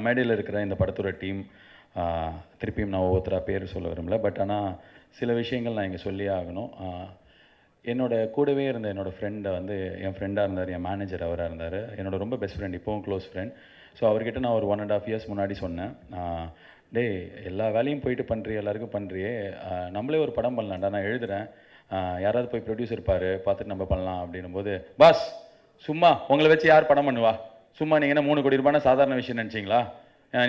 மேடையில் இருக்கிற இந்த படத்தோட டீம், திருப்பியும் நான் ஒவ்வொருத்தராக பேர் சொல்ல விரும்பல. பட் ஆனால் சில விஷயங்கள் நான் இங்கே சொல்லியே ஆகணும். என்னோட கூடவே இருந்த என்னோடய ஃப்ரெண்டை வந்து என் ஃப்ரெண்டாக இருந்தார், என் மேனேஜர் அவராக இருந்தார், என்னோட ரொம்ப பெஸ்ட் ஃப்ரெண்ட், இப்போவும் க்ளோஸ் ஃப்ரெண்ட். ஸோ அவர்கிட்ட நான் ஒரு 1.5 இயர்ஸ் முன்னாடி சொன்னேன், டேய் எல்லா வேலையும் போயிட்டு பண்ணுறியே, எல்லாருக்கும் பண்ணுறியே, நம்மளே ஒரு படம் பண்ணலாம்டா, நான் எழுதுகிறேன், யாராவது போய் ப்ரொடியூசர் பாரு, பார்த்துட்டு நம்ம பண்ணலாம் அப்படின்னும்போது, பாஸ் சும்மா உங்களை வச்சு யார் படம் பண்ணுவா, சும்மா நீங்கள் என்ன 3 கோடி ரூபாய்னா சாதாரண விஷயம் நினச்சிங்களா,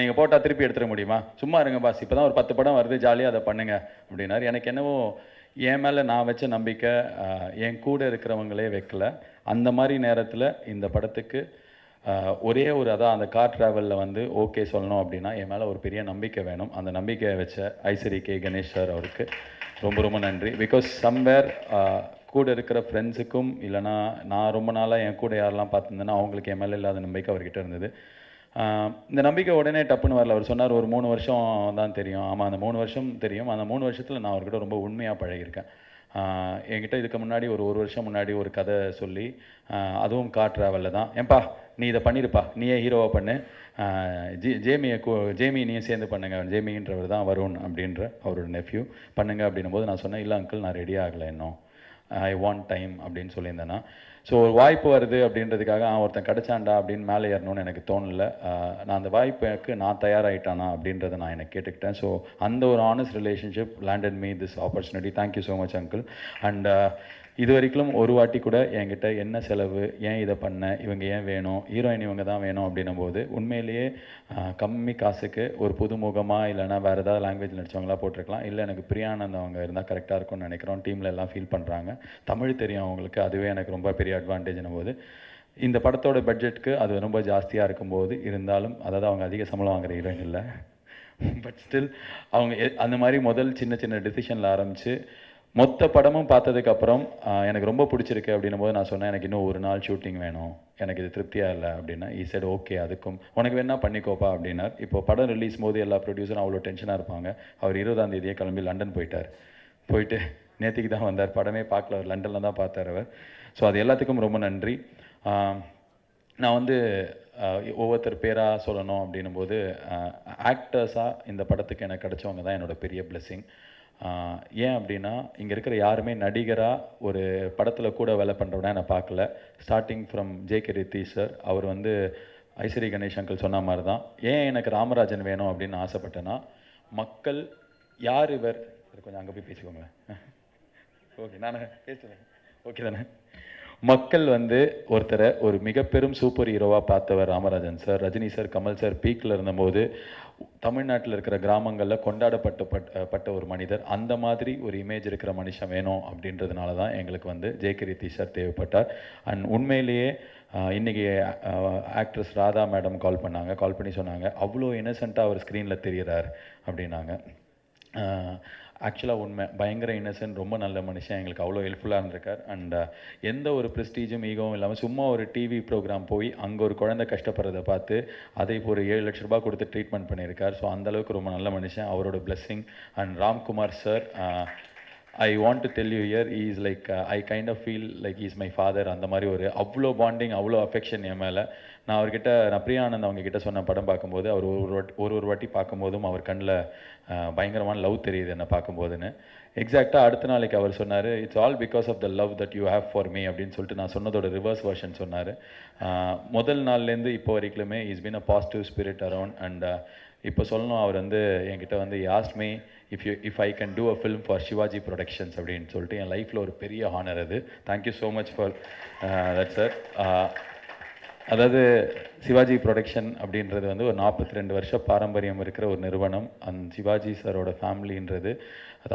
நீங்கள் போட்டால் திருப்பி எடுத்துட முடியுமா, சும்மா இருங்க பாஸ், இப்போ தான் ஒரு 10 படம் வருது, ஜாலியாக அதை பண்ணுங்க அப்படின்னாரு. எனக்கு என்னவோ என் மேலே நான் வச்ச நம்பிக்கை என் கூட இருக்கிறவங்களே வைக்கல. அந்த மாதிரி நேரத்தில் இந்த படத்துக்கு ஒரே ஒரு அந்த கார் ட்ராவலில் வந்து ஓகே சொல்லணும் அப்படின்னா என் மேலே ஒரு பெரிய நம்பிக்கை வேணும். அந்த நம்பிக்கையை வச்ச ஐசரி கே கணேஷ் சார் அவருக்கு ரொம்ப ரொம்ப நன்றி. பிகாஸ் சம்வேர் கூட இருக்கிற ஃப்ரெண்ட்ஸுக்கும் இல்லைனா நான் ரொம்ப நாளாக என் கூட யாரெல்லாம் பார்த்துருந்தேன்னா அவங்களுக்கு என் மேலே இல்லாத நம்பிக்கை அவர்கிட்ட இருந்தது. இந்த நம்பிக்கை உடனே டப்புன்னு வரல. அவர் சொன்னார் ஒரு 3 வருஷம் தான் தெரியும். ஆமாம், அந்த 3 வருஷம் தெரியும். அந்த 3 வருஷத்தில் நான் அவர்கிட்ட ரொம்ப உண்மையாக பழகியிருக்கேன். என்கிட்ட இதுக்கு முன்னாடி ஒரு வருஷம் முன்னாடி ஒரு கதை சொல்லி, அதுவும் கார் ட்ராவலில் தான், ஏன்பா நீ இதை பண்ணியிருப்பா, நீயே ஹீரோவாக பண்ணு, ஜேமி நீயும் சேர்ந்து பண்ணுங்க, ஜேமின்றவர் தான் வருண் அப்படின்ற அவரோட நெஃப்யூ, பண்ணுங்க அப்படின்னும் போது நான் சொன்னேன், இல்லை அங்கிள் நான் ரெடி ஆகலை இன்னும், ஐ வாண்ட் டைம் அப்படின்னு சொல்லியிருந்தேன்னா. ஸோ ஒரு வாய்ப்பு வருது அப்படின்றதுக்காக ஒருத்தன் கிடச்சாண்டா அப்படின்னு மேலே ஏறணும்னு எனக்கு தோணலை. நான் அந்த வாய்ப்புக்கு நான் தயாராகிட்டானா அப்படின்றத நான் எனக்கு கேட்டுக்கிட்டேன். ஸோ அந்த ஒரு honest relationship landed me this opportunity. Thank you so much uncle. And இது வரைக்கும் ஒரு வாட்டி கூட என்கிட்ட என்ன செலவு, ஏன் இதை பண்ண, இவங்க ஏன் வேணும், ஹீரோயின் இவங்க தான் வேணும் அப்படின்னும் போது உண்மையிலேயே கம்மி காசுக்கு ஒரு புதுமுகமாக இல்லைனா வேறு ஏதாவது லாங்குவேஜ் நடித்தவங்களா போட்டிருக்கலாம், இல்லை எனக்கு பிரியானந்த் அவங்க இருந்தால் கரெக்டாக இருக்கும்னு நினைக்கிறோம். டீமில் எல்லாம் ஃபீல் பண்ணுறாங்க, தமிழ் தெரியும் அவங்களுக்கு, அதுவே எனக்கு ரொம்ப பெரிய அட்வான்டேஜ்னும் போது இந்த படத்தோட பட்ஜெட்டுக்கு அது ரொம்ப ஜாஸ்தியாக இருக்கும்போது இருந்தாலும், அதாவது அவங்க அதிக சம்பளம் வாங்குற ஹீரோயின் இல்லை, பட் ஸ்டில் அவங்க அந்த மாதிரி முதல் சின்ன சின்ன டெசிஷனில் ஆரம்பித்து மொத்த படமும் பார்த்ததுக்கப்புறம் எனக்கு ரொம்ப பிடிச்சிருக்கு அப்படின்னும் போது நான் சொன்னேன், எனக்கு இன்னும் ஒரு நாள் ஷூட்டிங் வேணும், எனக்கு இது திருப்தியாக இல்லை அப்படின்னா, ஈ சைடு ஓகே, அதுக்கும் உனக்கு வேணா பண்ணிக்கோப்பா அப்படின்னார். இப்போ படம் ரிலீஸ் போது எல்லா ப்ரொடியூசரும் அவ்வளோ டென்ஷனாக இருப்பாங்க. அவர் 20ஆம் தேதியே கிளம்பி லண்டன் போயிட்டு நேற்றுக்கு தான் வந்தார், படமே பார்க்கல, அவர் லண்டனில் தான் பார்த்தார் அவர். ஸோ அது எல்லாத்துக்கும் ரொம்ப நன்றி. நான் வந்து ஒவ்வொருத்தர் பேராக சொல்லணும் அப்படின்னும் போது ஆக்டர்ஸாக இந்த படத்துக்கு எனக்கு கிடச்சவங்க தான் என்னோடய பெரிய பிளெஸ்ஸிங். ஏன் அப்படின்னா, இங்கே இருக்கிற யாருமே நடிகராக ஒரு படத்தில் கூட வேலை பண்ணுறவனா நான் பார்க்கல. Starting from J K. Rithesh sir, அவர் வந்து ஐசரி கணேஷ் அங்கிள் சொன்ன மாதிரி தான். ஏன் எனக்கு ராமராஜன் வேணும் அப்படின்னு ஆசைப்பட்டேன்னா, மக்கள் யார் இவர், கொஞ்சம் அங்கே போய் பேசிக்கோங்களேன், ஓகே நான் பேசுகிறேன், ஓகே தானே. மக்கள் வந்து ஒருத்தரை ஒரு மிக பெரும் சூப்பர் ஹீரோவாக பார்த்தவர் Ramarajan sir. Rajini sir, Kamal sir பீக்கில் இருந்தபோது தமிழ்நாட்டில் இருக்கிற கிராமங்களில் கொண்டாடப்பட்ட ஒரு மனிதர். அந்த மாதிரி ஒரு இமேஜ் இருக்கிற மனுஷன் வேணும் அப்படின்றதுனால தான் எங்களுக்கு வந்து ஜே.கே. ரித்தீஷ் சார் தேவைப்பட்டார். அண்ட் உண்மையிலேயே இன்றைக்கி ஆக்ட்ரஸ் ராதா மேடம் கால் பண்ணி சொன்னாங்க, அவ்வளோ இன்னசென்ட்டாக அவர் ஸ்க்ரீனில் தெரிகிறார் அப்படின்னாங்க. ஆக்சுவலாக உண்மை, பயங்கர இன்னசென்ட், ரொம்ப நல்ல மனுஷன், எங்களுக்கு அவ்வளோ ஹெல்ப்ஃபுல்லாக இருந்திருக்கார். அண்ட் எந்த ஒரு ப்ரெஸ்டீஜும் ஈகவும் இல்லாமல் சும்மா ஒரு டிவி ப்ரோக்ராம் போய் அங்கே ஒரு குழந்தை கஷ்டப்படுறதை பார்த்து அதை இப்போ ஒரு 7 லட்ச ரூபா கொடுத்து ட்ரீட்மெண்ட் பண்ணியிருக்கார். ஸோ அந்தளவுக்கு ரொம்ப நல்ல மனுஷன், அவரோட blessing. And Ramkumar sir, I want to tell you here, he is like, I kind of feel like is my father. அந்த மாதிரி ஒரு அவ்வளோ பாண்டிங், அவ்வளோ அஃபெக்ஷன் என் மேலே. நான் பிரியானந்த் அவங்க கிட்ட சொன்ன படம் பார்க்கும்போது அவர் ஒரு வாட்டி பார்க்கும்போதும் அவர் கண்ணில் பயங்கரமான லவ் தெரியுது என்னை பார்க்கும்போதுன்னு. எக்ஸாக்டாக அடுத்த நாளைக்கு அவர் சொன்னார், it's all because of the love that you have for me அப்படின்னு சொல்லிட்டு நான் சொன்னதோட ரிவர்ஸ் வெர்ஷன் சொன்னார். முதல் நாள்லேருந்து இப்போ வரைக்குமே is been a positive spirit around. And இப்போ சொல்லணும், அவர் வந்து என்கிட்ட வந்து ask me if I can do a film for Sivaji Productions அப்படின்னு சொல்லிட்டு, என் லைஃப்பில் ஒரு பெரிய ஹானர் அது. Thank you so much for that sir. அதாவது சிவாஜி ப்ரொடக்ஷன் அப்படின்றது வந்து ஒரு 42 வருஷ பாரம்பரியம் இருக்கிற ஒரு நிறுவனம். சிவாஜி சாரோட ஃபேமிலின்றது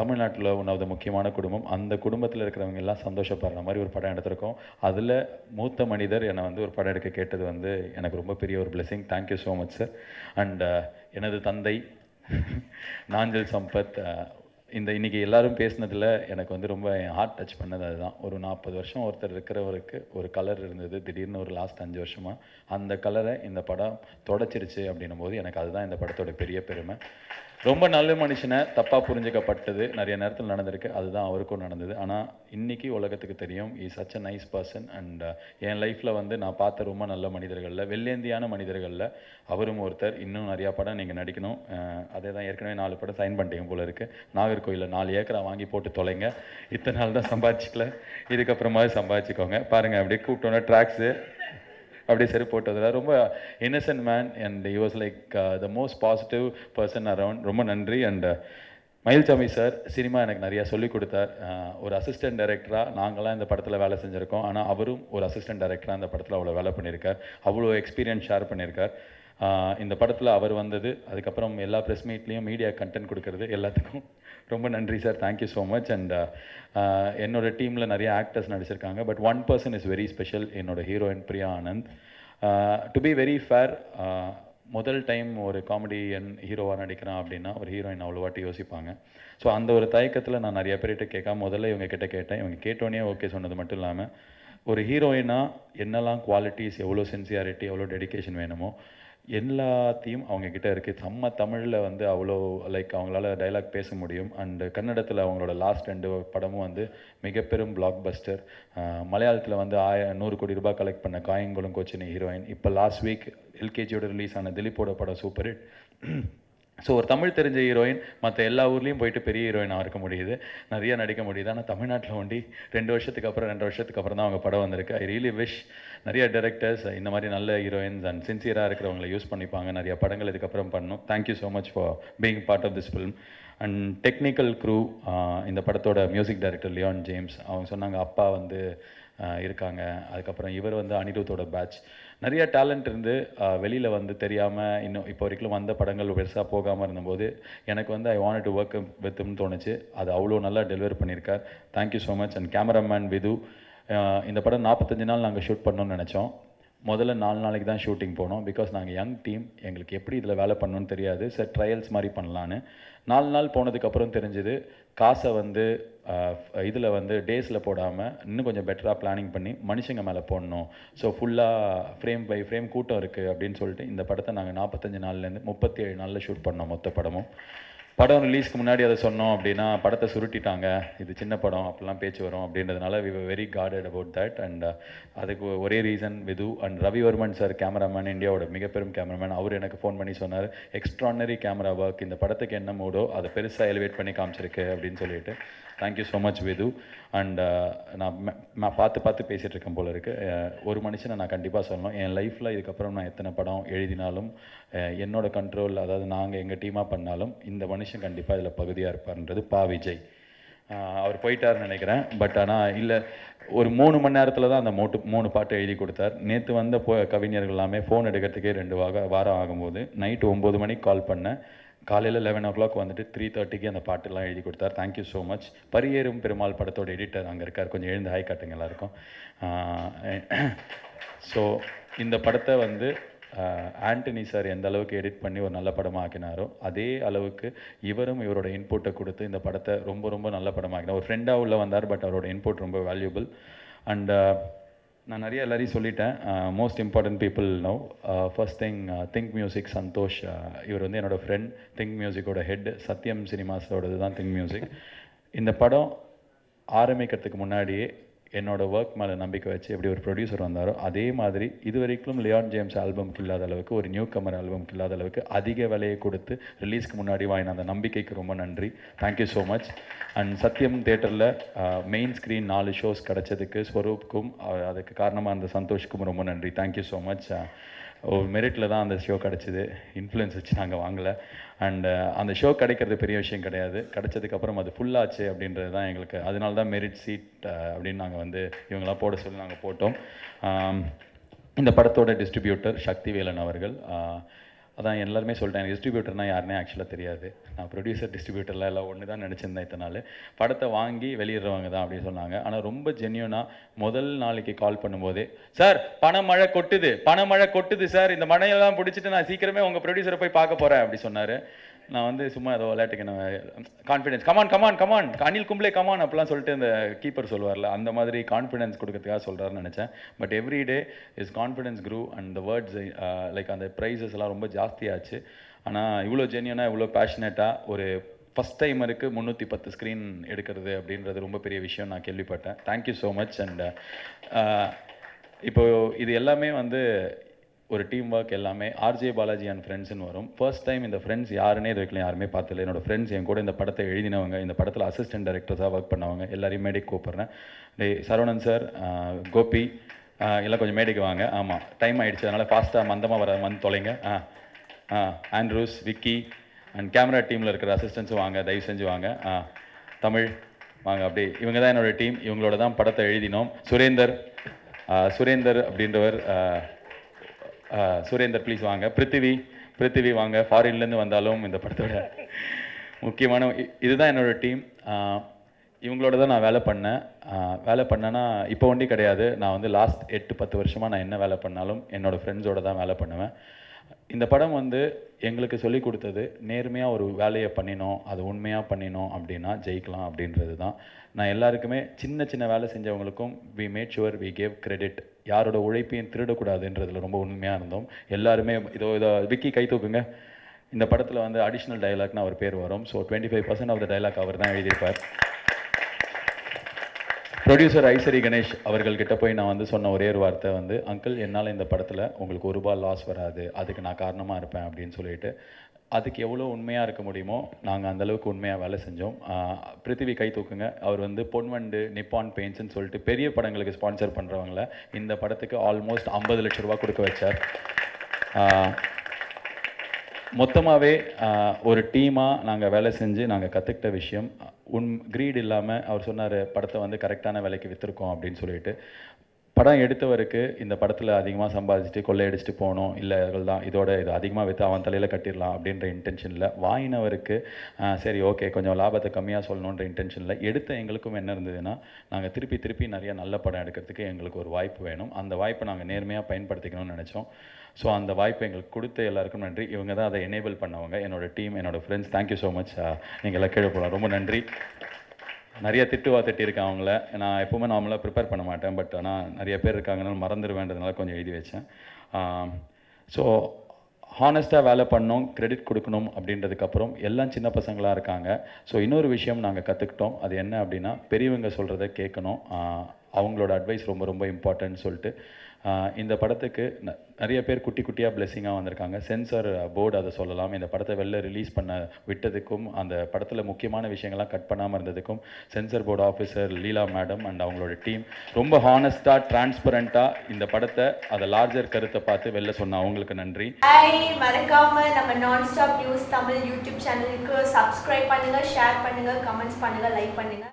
தமிழ்நாட்டில் ஒன்றாவது முக்கியமான குடும்பம். அந்த குடும்பத்தில் இருக்கிறவங்க எல்லாம் சந்தோஷப்படுற மாதிரி ஒரு படம் எடுத்திருக்கோம். அதில் மூத்த மனிதர் என்னை வந்து ஒரு படம் எடுக்க கேட்டது வந்து எனக்கு ரொம்ப பெரிய ஒரு blessing. Thank you so much sir. And எனது தந்தை நாஞ்சல் சம்பத், இன்றைக்கி எல்லோரும் பேசினதில் எனக்கு வந்து ரொம்ப என் ஹார்ட் டச் பண்ணது அதுதான். ஒரு 40 வருஷம் ஒருத்தர் இருக்கிறவருக்கு ஒரு கலர் இருந்தது, திடீர்னு ஒரு லாஸ்ட் 5 வருஷமாக அந்த கலரை இந்த படம் தொடச்சிருச்சு அப்படின்னும் போது எனக்கு அதுதான் இந்த படத்தோட பெரிய பெருமை. ரொம்ப நல்ல மனுஷனை தப்பாக புரிஞ்சுக்கப்பட்டது நிறைய நேரத்தில் நடந்திருக்கு. அதுதான் அவருக்கும் நடந்தது. ஆனால் இன்னைக்கு உலகத்துக்கு தெரியும் is such a nice person. And என் லைஃப்பில் வந்து நான் பார்த்த ரொம்ப நல்ல மனிதர்களில், வெள்ளேந்தியான மனிதர்களில் அவரும் ஒருத்தர். இன்னும் நிறையா படம் நீங்கள் நடிக்கணும். அதே தான் ஏற்கனவே 4 படம் சைன் பண்ணிட்டீங்க போல இருக்குது. நாகர்கோயிலில் 4 ஏக்கரா வாங்கி போட்டு தொலைங்க. இத்தனை நாள் தான் சம்பாதிச்சிக்கல, இதுக்கப்புறமாவது சம்பாதிச்சுக்கோங்க. பாருங்கள் அப்படியே கூப்பிட்டோன்னா ட்ராக்ஸு அப்படியே சரி போட்டதில்ல. ரொம்ப Innocent man and he was like the most positive person around. ரொம்ப நன்றி. அண்ட் மயில்சாமி சார் சினிமா எனக்கு நிறையா சொல்லிக் கொடுத்தார். ஒரு அசிஸ்டன்ட் டைரக்டராக நாங்களாம் இந்த படத்தில் வேலை செஞ்சுருக்கோம். ஆனால் அவரும் ஒரு அசிஸ்டன்ட் டைரக்டராக இந்த படத்தில் அவ்வளோ வேலை பண்ணியிருக்கார். அவ்வளோ எக்ஸ்பீரியன்ஸ் ஷேர் பண்ணியிருக்கார். இந்த படத்தில் அவர் வந்தது, அதுக்கப்புறம் எல்லா ப்ரெஸ் மீட்லேயும் மீடியா கண்டென்ட் கொடுக்கறது, எல்லாத்துக்கும் ரொம்ப நன்றி sir. Thank you so much. And என்னோட டீமில் நிறைய ஆக்டர்ஸ் நடிச்சிருக்காங்க. But one person is very special, என்னோட heroine Priya Anand. To be very fair, முதல் டைம் ஒரு காமெடியன் ஹீரோவாக நடிக்கிறான் அப்படின்னா ஒரு ஹீரோயின் அவ்வளோ வாட்டி யோசிப்பாங்க. ஸோ அந்த ஒரு தயக்கத்தில் நான் நிறைய பேர்கிட்ட கேட்காம முதல்ல இவங்க கிட்ட கேட்டேன். இவங்க கேட்டோன்னே ஓகே சொன்னது மட்டும் இல்லாமல், ஒரு ஹீரோயினாக என்னெல்லாம் குவாலிட்டிஸ், எவ்வளோ சின்சியாரிட்டி, எவ்வளோ டெடிக்கேஷன் வேணுமோ எல்லாத்தையும் அவங்கக்கிட்ட இருக்குது. செம்ம தமிழில் வந்து அவ்வளோ லைக் அவங்களால டைலாக் பேச முடியும். அண்டு கன்னடத்தில் அவங்களோட லாஸ்ட் 2 படமும் வந்து மிகப்பெரும் பிளாக் பஸ்டர். மலையாளத்தில் வந்து 100 கோடி ரூபாய் கலெக்ட் பண்ண காயங்குளம் கோச்சினி ஹீரோயின். இப்போ லாஸ்ட் வீக் எல்கேஜியோட ரிலீஸ் ஆன திலீப்போட படம் சூப்பர் ஹிட். ஸோ ஒரு தமிழ் தெரிஞ்ச ஹீரோயின் மற்ற எல்லா ஊர்லேயும் போயிட்டு பெரிய ஹீரோயினாக இருக்க முடியுது, நிறைய நடிக்க முடியுது. ஆனால் தமிழ்நாட்டில் ஒண்டி 2 வருஷத்துக்கு அப்புறம் தான் அவங்க படம் வந்திருக்கு. ஐ ரியலி விஷ் நிறைய டைரக்டர்ஸ் இந்த மாதிரி நல்ல ஹீரோயின்ஸ் அண்ட் சின்சியராக இருக்கிறவங்களை யூஸ் பண்ணிப்பாங்க. நிறைய படங்கள் இதுக்கப்புறம் பண்ணணும். Thank you so much for being part of this film. And technical crew, இந்த படத்தோட மியூசிக் டைரக்டர் லியான் ஜேம்ஸ். அவங்க சொன்னாங்க அப்பா வந்து இருக்காங்க. அதுக்கப்புறம் இவர் வந்து அனிருத்தோட பேட்ச். நிறைய டேலண்ட் இருந்து வெளியில் வந்து தெரியாமல் இன்னும் இப்போ வரைக்கும் வந்த படங்கள் பெருசாக போகாமல் இருந்தபோது எனக்கு வந்து ஐ வாண்ட் டு ஒர்க் வித்னு தோணுச்சு. அது அவ்வளோ நல்லா டெலிவர் பண்ணியிருக்கார். Thank you so much. And cameraman Vidhu. இந்த படம் 45 நாள் நாங்கள் ஷூட் பண்ணணும்னு நினச்சோம். முதல்ல 4 நாளைக்கு தான் ஷூட்டிங் போனோம். பிகாஸ் நாங்கள் யங் டீம், எங்களுக்கு எப்படி இதில் வேலை பண்ணணும்னு தெரியாது. சார் ட்ரையல்ஸ் மாதிரி பண்ணலான்னு 4 நாள் போனதுக்கப்புறம் தெரிஞ்சுது காசை வந்து இதில் வந்து டேஸில் போடாமல் இன்னும் கொஞ்சம் பெட்டராக பிளானிங் பண்ணி மனுஷங்க மேலே போடணும். ஸோ ஃபுல்லாக ஃப்ரேம் பை ஃப்ரேம் கூட்டம் இருக்குது அப்படின்னு சொல்லிட்டு இந்த படத்தை நாங்கள் 45 நாள்லேருந்து 37 நாளில் ஷூட் பண்ணோம் மொத்த படமும். படம் ரிலீஸ்க்கு முன்னாடி அதை சொன்னோம் அப்படின்னா படத்தை சுருட்டிட்டாங்க, இது சின்ன படம் அப்படிலாம் பேச்சு வரும் அப்படின்றதுனால we were very guarded about that. And அதுக்கு ஒரே reason Vidhu. And Ravivarman sir cameraman, இந்தியாவோட மிகப்பெரும் கேமராமேன், அவர் எனக்கு ஃபோன் பண்ணி சொன்னார் எக்ஸ்ட்ரானரி கேமரா ஒர்க், இந்த படத்துக்கு என்ன மூடோ அதை பெருசாக எலிவேட் பண்ணி காமிச்சிருக்கு அப்படின்னு சொல்லிட்டு. Thank you so much Vidhu. And நான் பார்த்து பேசிகிட்டு இருக்கேன் போல இருக்குது. ஒரு மனுஷனை நான் கண்டிப்பாக சொல்லணும், என் லைஃப்பில் இதுக்கப்புறம் நான் எத்தனை படம் எழுதினாலும் என்னோட கண்ட்ரோல், அதாவது நாங்கள் எங்கள் டீமாக பண்ணாலும் இந்த மனுஷன் கண்டிப்பாக இதில் பகுதியாக இருப்பார்ன்றது பா விஜய். அவர் போயிட்டார்னு நினைக்கிறேன். பட் ஆனால் இல்லை, ஒரு 3 மணி நேரத்தில் தான் அந்த 3 பாட்டு எழுதி கொடுத்தார். நேற்று வந்த கவிஞர்கள் எல்லாமே ஃபோன் எடுக்கிறதுக்கே 2 வாரம் ஆகும்போது நைட்டு 9 மணிக்கு கால் பண்ணேன். காலையில் 11 o'clock வந்துட்டு 3:30க்கு அந்த பாட்டெல்லாம் எழுதி கொடுத்தார். Thank you so much. Pariyerum Perumal படத்தோட எடிட்டர் அங்கே இருக்கார், கொஞ்சம் எழுந்து ஹாய் காட்டுங்க எல்லாருக்கும். ஸோ இந்த படத்தை வந்து ஆண்டனி சார் எந்த அளவுக்கு எடிட் பண்ணி ஒரு நல்ல படமாக ஆக்கினாரோ அதே அளவுக்கு இவரும் இவரோட இன்புட்டை கொடுத்து இந்த படத்தை ரொம்ப ரொம்ப நல்ல படமாக ஆக்கினார். ஒரு ஃப்ரெண்டாக உள்ள வந்தார், பட் அவரோட இன்புட் ரொம்ப வேல்யூபிள். அண்ட் நான் நிறைய எல்லாரையும் சொல்லிட்டேன். Most important people know. First Think Music Santhosh, இவர் வந்து என்னோடய ஃப்ரெண்ட். திங்க் மியூசிக்கோட ஹெட் சத்யம் சினிமாஸோடது தான் திங்க் மியூசிக். இந்த படம் ஆரம்பிக்கிறதுக்கு முன்னாடியே என்னோடய ஒர்க் மேலே நம்பிக்கை வச்சு எப்படி ஒரு ப்ரொடியூசர் வந்தாரோ அதே மாதிரி இது வரைக்கும் லியான் ஜேம்ஸ் ஆல்பம்க்கு இல்லாத அளவுக்கு, ஒரு நியூ கமர் ஆல்பம்க்கு இல்லாத அளவுக்கு அதிக விலையை கொடுத்து ரிலீஸ்க்கு முன்னாடி வாங்கின அந்த நம்பிக்கைக்கு ரொம்ப நன்றி. Thank you so much. அண்ட் சத்யம் தேட்டரில் மெயின் ஸ்க்ரீன் 4 ஷோஸ் கிடச்சதுக்கு ஸ்வரூப்க்கும் அதுக்கு காரணமாக அந்த சந்தோஷ்க்கும் ரொம்ப நன்றி. Thank you so much. ஒரு மெரிட்டில் தான் அந்த ஷோ கிடச்சிது, இன்ஃப்ளூயன்ஸ் வச்சு நாங்கள் வாங்கலை. அண்ட் அந்த ஷோ கிடைக்கிறது பெரிய விஷயம் கிடையாது, கிடைச்சதுக்கப்புறம் அது ஃபுல்லாச்சு அப்படின்றது தான் எங்களுக்கு. அதனால தான் மெரிட் சீட் அப்படின்னு நாங்கள் வந்து இவங்களாம் போட சொல்லி நாங்கள் போட்டோம். இந்த படத்தோட டிஸ்ட்ரிபியூட்டர் சக்திவேலன் அவர்கள். அதான் எல்லாருமே சொல்லிட்டேன், டிஸ்ட்ரிபியூட்டர்னால் யாருன்னே ஆக்சுவலாக தெரியாது. நான் ப்ரொடியூசர் டிஸ்ட்ரிபியூட்டர்லாம் எல்லாம் ஒன்று தான் நினச்சிருந்தேன் இத்தனை நாள். படத்தை வாங்கி வெளியிடுறவங்க தான் அப்படின்னு சொன்னாங்க. ஆனால் ரொம்ப ஜென்யூனாக முதல் நாளைக்கு கால் பண்ணும்போதே, சார் பணமழை கொட்டுது சார், இந்த மழையெல்லாம் பிடிச்சிட்டு நான் சீக்கிரமே உங்கள் ப்ரொடியூசரை போய் பார்க்க போகிறேன் அப்படி சொன்னார். நான் வந்து சும்மா ஏதோ விளையாட்டுக்கு என்ன confidence come on Anil Kumble come on அப்படிலாம் சொல்லிட்டு இந்த கீப்பர் சொல்லுவார்ல அந்த மாதிரி கான்ஃபிடன்ஸ் கொடுக்கறதுக்காக சொல்கிறாருன்னு நினச்சேன். But every day is confidence crew and the words like அந்த ப்ரைஸஸ் எல்லாம் ரொம்ப ஜாஸ்தியாச்சு. ஆனால் இவ்வளோ ஜென்யூனாக இவ்வளோ பேஷனேட்டாக ஒரு ஃபஸ்ட் டைமருக்கு 310 ஸ்க்ரீன் எடுக்கிறது அப்படின்றது ரொம்ப பெரிய விஷயம் நான் கேள்விப்பட்டேன். Thank you so much. அண்ட் இப்போது இது எல்லாமே வந்து ஒரு டீம் ஒர்க் எல்லாமே ஆர்ஜே பாலாஜி அண்ட் ஃப்ரெண்ட்ஸ்னு வரும். ஃபர்ஸ்ட் டைம் இந்த ஃப்ரெண்ட்ஸ் யாருன்னே இதுவரைக்கும் யாருமே பார்த்ததில்லை. என்னோடய ஃப்ரெண்ட்ஸ் என் கூட இந்த படத்தை எழுதினவங்க, இந்த படத்தில் அசிஸ்டன்ட் டைரக்டர்ஸாக ஒர்க் பண்ணவங்க எல்லாரையும் மேடைக்கு கூப்பிட்றேன். சரவணன் சார், கோபி எல்லாம் கொஞ்சம் மேடைக்கு வாங்க. ஆமாம், டைம் ஆகிடுச்சு, அதனால் ஃபாஸ்ட்டாக மந்தமாக வந்து தொலைங்க. ஆண்ட்ரூஸ், விக்கி அண்ட் கேமரா டீமில் இருக்கிற அசிஸ்டன்ஸும் வாங்க, தயவு செஞ்சு வாங்க. தமிழ் வாங்க. அப்படி இவங்க தான் என்னோடய டீம், இவங்களோட தான் படத்தை எழுதினோம். சுரேந்தர் அப்படின்றவர், சுரேந்தர் ப்ளீஸ் வாங்க. பிருத்திவி வாங்க, ஃபாரின்லேருந்து வந்தாலும் இந்த படத்தோட முக்கியமான இதுதான் என்னோடய டீம். இவங்களோட தான் நான் வேலை பண்ணேன்னா இப்போ ஒண்டி கிடையாது. நான் வந்து லாஸ்ட் 8-10 வருஷமாக நான் என்ன வேலை பண்ணாலும் என்னோடய ஃப்ரெண்ட்ஸோடு தான் வேலை பண்ணுவேன். இந்த படம் வந்து எங்களுக்கு சொல்லி கொடுத்தது நேர்மையாக ஒரு வேலையை பண்ணினோம், அது உண்மையாக பண்ணினோம் அப்படின்னா ஜெயிக்கலாம் அப்படின்றது தான். நான் எல்லாருக்குமே சின்ன வேலை செஞ்சவங்களுக்கும் we made sure we gave credit. யாரோட உழைப்பையும் திருடக்கூடாதுன்றதுல ரொம்ப உண்மையாக இருந்தோம் எல்லாருமே. இதோ விக்கி கை தூக்குங்க. இந்த படத்தில் வந்து அடிஷ்னல் டைலாக்னு அவர் பேர் வரும். ஸோ 25% ஆஃப் த டைலாக் அவர் தான் எழுதியிருப்பார். ப்ரொடியூசர் ஐசரி கணேஷ் அவர்கள்கிட்ட போய் நான் வந்து சொன்ன ஒரே ஒரு வார்த்தை வந்து, அங்கிள் என்னால் இந்த படத்தில் உங்களுக்கு ₹1 லாஸ் வராது, அதுக்கு நான் காரணமாக இருப்பேன் அப்படின்னு சொல்லிட்டு, அதுக்கு எவ்வளோ உண்மையாக இருக்க முடியுமோ நாங்கள் அந்தளவுக்கு உண்மையாக வேலை செஞ்சோம். பிருத்திவி கை தூக்குங்க. அவர் வந்து பொன்வண்டு, நிப்பான் பெயிண்ட்ஸ்ன்னு சொல்லிட்டு பெரிய படங்களுக்கு ஸ்பான்சர் பண்ணுறவங்கள இந்த படத்துக்கு ஆல்மோஸ்ட் 50 லட்ச ரூபா கொடுக்க வச்சார். மொத்தமாகவே ஒரு டீமாக நாங்கள் வேலை செஞ்சு நாங்கள் கற்றுக்கிட்ட விஷயம், க்ரீட் இல்லாமல் அவர் சொன்னார் படத்தை வந்து கரெக்டான விலைக்கு விற்றுருக்கோம் அப்படின்னு சொல்லிட்டு. படம் எடுத்தவருக்கு இந்த படத்தில் அதிகமாக சம்பாதிச்சுட்டு கொள்ளையடிச்சிட்டு போகணும், இல்லை தான் இது அதிகமாக விற்று அவன் தலையில் கட்டிடலாம் அப்படின்ற இன்டென்ஷனில், வாங்கினவருக்கு சரி ஓகே கொஞ்சம் லாபத்தை கம்மியாக சொல்லணுன்ற இன்டென்ஷனில் எடுத்த எங்களுக்கும் என்ன இருந்ததுன்னா, நாங்கள் திருப்பி நிறைய நல்ல படம் எடுக்கிறதுக்கு எங்களுக்கு ஒரு வாய்ப்பு வேணும். அந்த வாய்ப்பை நாங்கள் நேர்மையாக பயன்படுத்திக்கணும்னு நினச்சோம். ஸோ அந்த வாய்ப்பை எங்களுக்கு கொடுத்த எல்லாருக்கும் நன்றி. இவங்க தான் அதை எனேபிள் பண்ணவங்க, என்னோடய டீம், என்னோடய ஃப்ரெண்ட்ஸ். Thank you so much. நீங்கள் எல்லாம் கீழே போகலாம். ரொம்ப நன்றி. நிறைய திட்டியிருக்கேன் அவங்கள. நான் எப்போவுமே நார்மலாக ப்ரிப்பேர் பண்ண மாட்டேன், பட் ஆனால் நிறைய பேர் இருக்காங்கனால மறந்துடுவேன்றதுனால கொஞ்சம் எழுதி வச்சேன். ஸோ ஹானஸ்ட்டாக வேலை பண்ணோம், கிரெடிட் கொடுக்கணும் அப்படின்றதுக்கப்புறம் எல்லாம் சின்ன பசங்களாக இருக்காங்க. ஸோ இன்னொரு விஷயம் நாங்கள் கற்றுக்கிட்டோம். அது என்ன அப்படின்னா, பெரியவங்க சொல்கிறத கேட்கணும், அவங்களோட அட்வைஸ் ரொம்ப இம்பார்ட்டன்ட்னு சொல்லிட்டு இந்த படத்துக்கு நிறைய பேர் குட்டியாக பிளெஸிங்காக வந்திருக்காங்க. சென்சார் போர்டு அதை சொல்லலாம். இந்த படத்தை வெளில ரிலீஸ் பண்ண விட்டதுக்கும் அந்த படத்தில் முக்கியமான விஷயங்கள்லாம் கட் பண்ணாமல் இருந்ததுக்கும் censor board officer Leela madam and அவங்களோட டீம் ரொம்ப ஹானஸ்ட்டாக டிரான்ஸ்பரண்ட்டாக இந்த படத்தை அதை லார்ஜர் கருத்தை பார்த்து வெளில சொன்ன அவங்களுக்கு நன்றி. மறக்காம நம்ம நான் ஸ்டாப் நியூஸ் தமிழ் யூடியூப் சேனலுக்கு சப்ஸ்கிரைப் பண்ணுங்கள், ஷேர் பண்ணுங்கள், கமெண்ட்ஸ் பண்ணுங்கள், லைக் பண்ணுங்கள்.